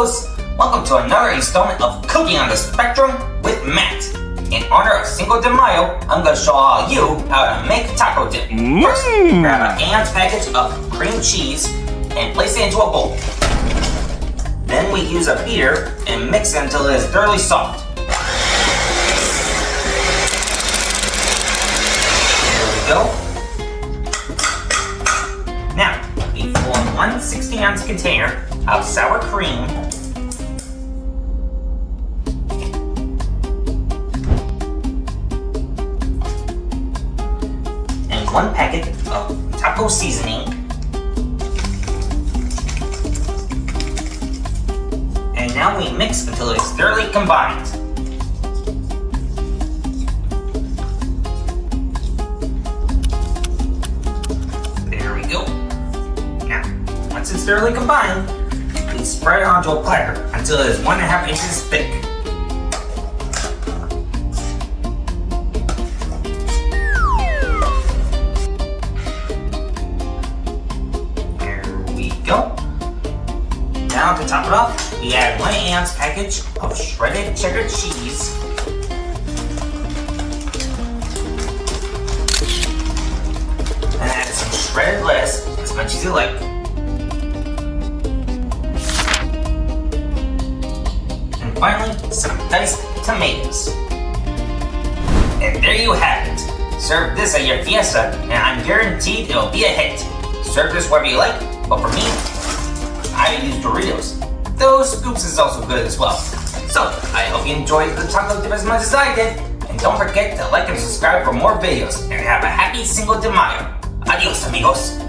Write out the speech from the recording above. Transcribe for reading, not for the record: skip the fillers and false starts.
amigos! Welcome to another installment of Cooking on the Spectrum with Matt. In honor of Cinco de Mayo, I'm going to show all you how to make taco dip. First, grab an ounce package of cream cheese and place it into a bowl. Then we use a beater and mix it until it is thoroughly soft. There we go. Now, we fill in one 16-ounce container of sour cream, and one packet of taco seasoning, and now we mix until it's thoroughly combined. There we go. Now, once it's thoroughly combined, we spread it onto a platter until it is 1.5 inches thick. There we go. Now to top it off, we add 1 ounce package of shredded cheddar cheese, and add some shredded lettuce, as much as you like. And finally, some diced tomatoes. And there you have it. Serve this at your fiesta, and I'm guaranteed it'll be a hit. Serve this wherever you like, but for me, I use Doritos. Those scoops is also good as well. So, I hope you enjoyed the taco dip as much as I did. And don't forget to like and subscribe for more videos. And have a happy Cinco de Mayo. Adios, amigos.